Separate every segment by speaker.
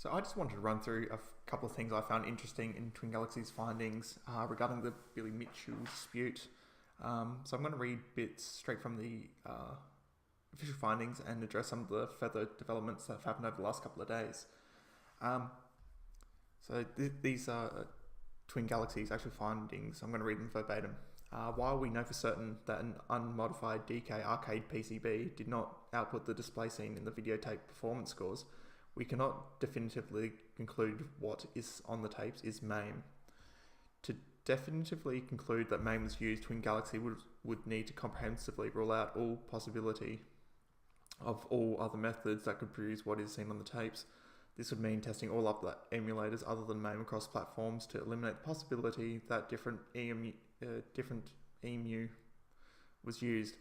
Speaker 1: So I just wanted to run through a couple of things I found interesting in Twin Galaxies findings regarding the Billy Mitchell dispute. So I'm going to read bits straight from the official findings and address some of the further developments that have happened over the last couple of days. These are Twin Galaxies actual findings. I'm going to read them verbatim. While we know for certain that an unmodified DK arcade PCB did not output the display scene in the videotape performance scores, we cannot definitively conclude what is on the tapes is MAME. To definitively conclude that MAME was used, Twin Galaxy would need to comprehensively rule out all possibility of all other methods that could produce what is seen on the tapes. This would mean testing all other emulators other than MAME across platforms to eliminate the possibility that different EMU was used.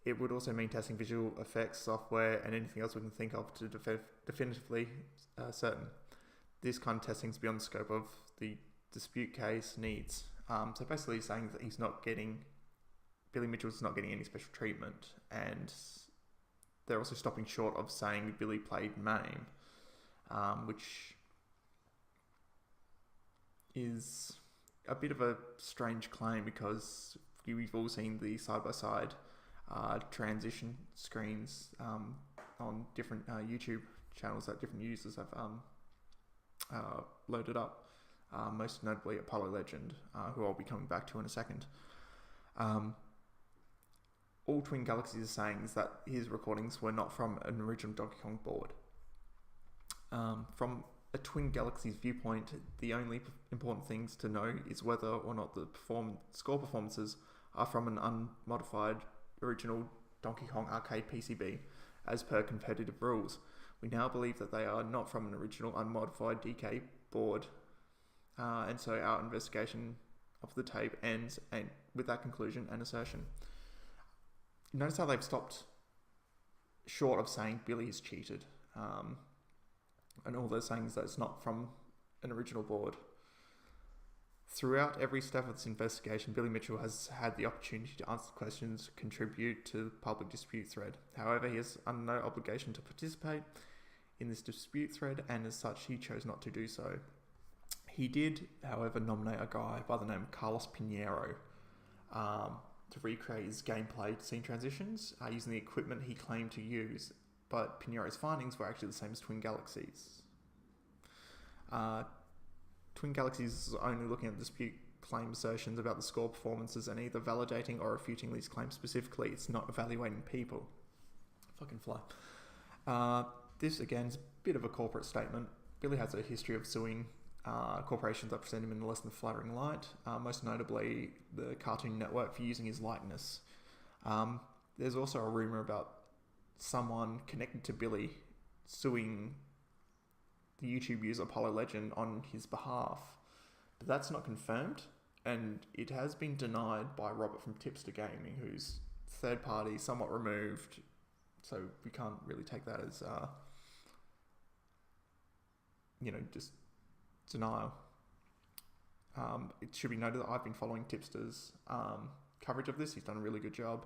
Speaker 1: It would also mean testing visual effects, software, and anything else we can think of to definitively certain. This kind of testing is beyond the scope of the dispute case needs. So basically saying that Billy Mitchell's not getting any special treatment, and they're also stopping short of saying Billy played MAME, which is a bit of a strange claim because we've all seen the side-by-side transition screens on different YouTube channels that different users have loaded up, most notably Apollo Legend, who I'll be coming back to in a second. All Twin Galaxies are saying is that his recordings were not from an original Donkey Kong board. From a Twin Galaxies viewpoint, the only important things to know is whether or not the score performances are from an unmodified original Donkey Kong arcade PCB, as per competitive rules. We now believe that they are not from an original unmodified DK board, and so our investigation of the tape ends with that conclusion and assertion. Notice how they've stopped short of saying Billy is cheated, and all they're saying is that it's not from an original board. Throughout every step of this investigation, Billy Mitchell has had the opportunity to answer questions, contribute to the public dispute thread. However, he has under no obligation to participate in this dispute thread, and as such, he chose not to do so. He did, however, nominate a guy by the name of Carlos Pinheiro to recreate his gameplay scene transitions using the equipment he claimed to use, but Pinheiro's findings were actually the same as Twin Galaxies. Twin Galaxies is only looking at dispute claim assertions about the score performances and either validating or refuting these claims specifically. It's not evaluating people. Fucking fly. This, again, is a bit of a corporate statement. Billy has a history of suing corporations that present him in a less than flattering light, most notably the Cartoon Network for using his likeness. There's also a rumour about someone connected to Billy suing the YouTube user Apollo Legend on his behalf, but that's not confirmed, and it has been denied by Robert from Tipster Gaming, who's third party, somewhat removed, so we can't really take that as just denial. It should be noted that I've been following Tipster's coverage of this. He's done a really good job.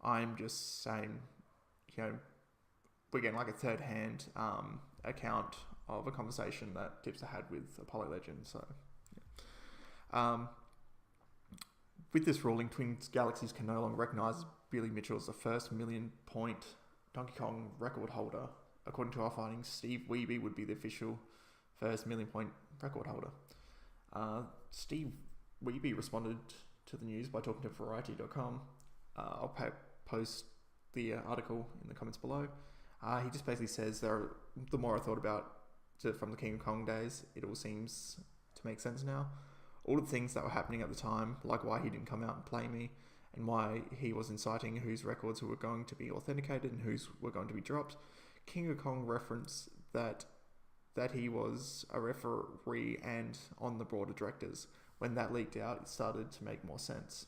Speaker 1: I'm just saying, we're getting like a third-hand account of a conversation that Tipster had with Apollo Legend. So, yeah. With this ruling, Twin Galaxies can no longer recognise Billy Mitchell as the first million-point Donkey Kong record holder. According to our findings, Steve Wiebe would be the official first million-point record holder. Steve Wiebe responded to the news by talking to Variety.com. I'll post the article in the comments below. He just basically says, the more I thought about from the King of Kong days, it all seems to make sense now. All the things that were happening at the time, like why he didn't come out and play me, and why he was inciting whose records were going to be authenticated and whose were going to be dropped. King of Kong referenced that he was a referee and on the board of directors. When that leaked out, it started to make more sense.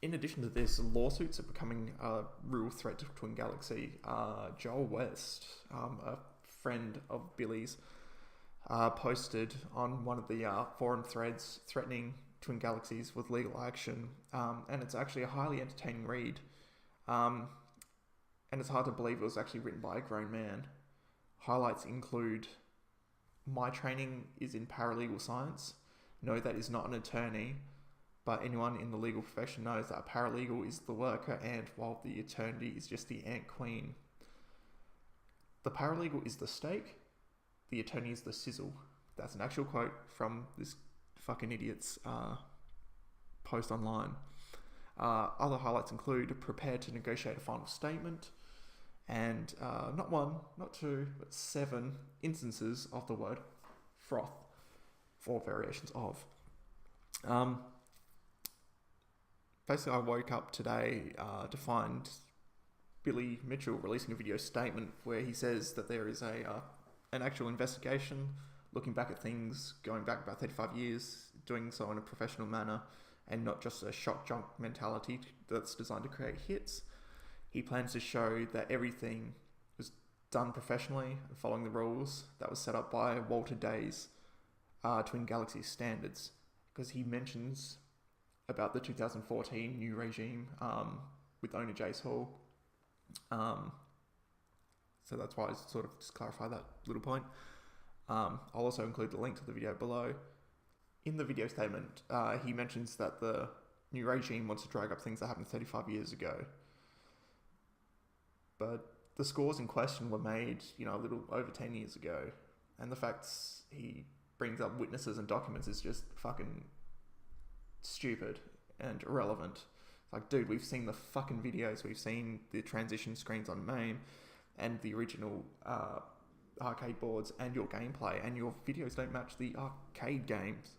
Speaker 1: In addition to this, lawsuits are becoming a real threat to Twin Galaxy. Joel West, a friend of Billy's, posted on one of the forum threads threatening Twin Galaxies with legal action, and it's actually a highly entertaining read, and it's hard to believe it was actually written by a grown man. Highlights include, my training is in paralegal science. No, that is not an attorney, but anyone in the legal profession knows that a paralegal is the worker ant, while the attorney is just the ant queen. The paralegal is the steak, the attorney is the sizzle. That's an actual quote from this fucking idiot's post online. Other highlights include prepare to negotiate a final statement, and not one, not two, but 7 instances of the word froth, 4 variations of. Basically, I woke up today to find Billy Mitchell releasing a video statement where he says that there is an actual investigation looking back at things going back about 35 years, doing so in a professional manner and not just a shock jock mentality that's designed to create hits. He plans to show that everything was done professionally and following the rules that was set up by Walter Day's Twin Galaxies standards, because he mentions about the 2014 new regime with owner Jace Hall. So that's why I sort of just clarify that little point. I'll also include the link to the video below. In the video statement, he mentions that the new regime wants to drag up things that happened 35 years ago. But the scores in question were made, a little over 10 years ago. And the facts he brings up, witnesses and documents, is just fucking stupid and irrelevant. Like, dude, we've seen the fucking videos, we've seen the transition screens on MAME and the original arcade boards and your gameplay, and your videos don't match the arcade games,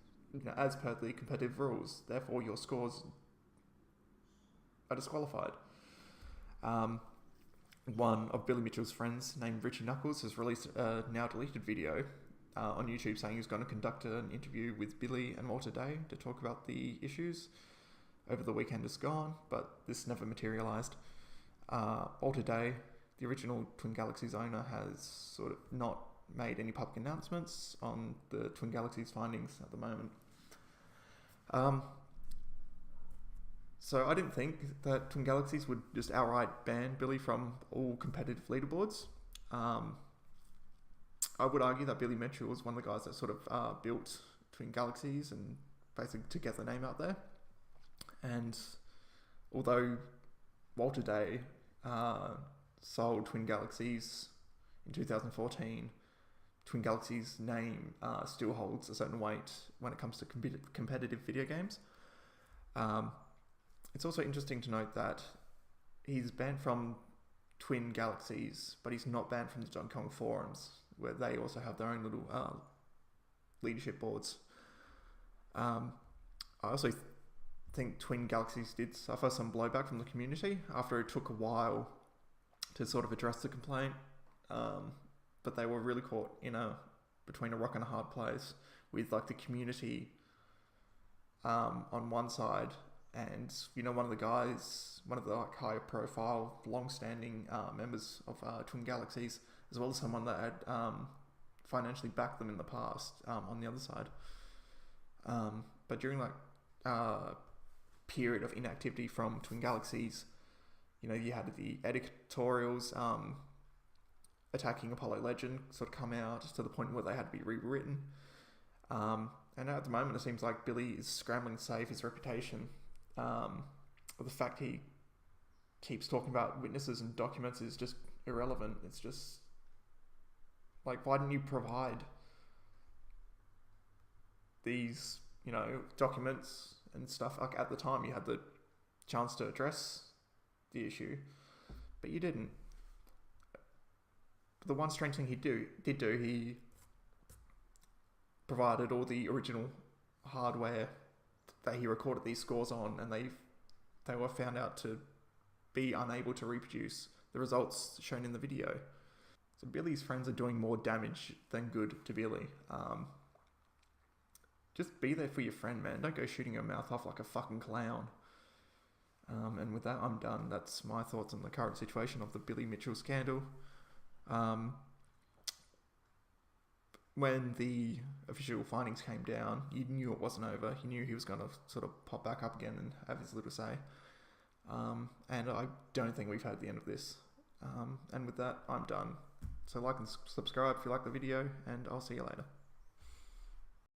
Speaker 1: as per the competitive rules. Therefore, your scores are disqualified. One of Billy Mitchell's friends, named Richie Knuckles, has released a now deleted video on YouTube saying he's going to conduct an interview with Billy and Walter Day to talk about the issues over the weekend just gone, but this never materialised. Walter Day, the original Twin Galaxies owner, has sort of not made any public announcements on the Twin Galaxies findings at the moment. So I didn't think that Twin Galaxies would just outright ban Billy from all competitive leaderboards. I would argue that Billy Mitchell was one of the guys that sort of built Twin Galaxies and basically to get the name out there. And although Walter Day sold Twin Galaxies in 2014, Twin Galaxies' name still holds a certain weight when it comes to competitive video games. It's also interesting to note that he's banned from Twin Galaxies, but he's not banned from the Donkey Kong forums, where they also have their own little leadership boards. I also think Twin Galaxies did suffer some blowback from the community after it took a while to sort of address the complaint, but they were really caught between a rock and a hard place with like the community on one side, and one of the like higher profile, long-standing members of Twin Galaxies, as well as someone that had financially backed them in the past on the other side. But during period of inactivity from Twin Galaxies, you had the editorials attacking Apollo Legend sort of come out to the point where they had to be rewritten. And at the moment, it seems like Billy is scrambling to save his reputation. The fact he keeps talking about witnesses and documents is just irrelevant. It's just like, why didn't you provide these, documents and stuff? Like, at the time, you had the chance to address the issue, but you didn't. But the one strange thing he provided all the original hardware that he recorded these scores on, and they were found out to be unable to reproduce the results shown in the video. So Billy's friends are doing more damage than good to Billy. Just be there for your friend, man. Don't go shooting your mouth off like a fucking clown. And with that, I'm done. That's my thoughts on the current situation of the Billy Mitchell scandal. When the official findings came down, you knew it wasn't over. You knew he was going to sort of pop back up again and have his little say. And I don't think we've had the end of this. And with that, I'm done. So like and subscribe if you like the video, and I'll see you later.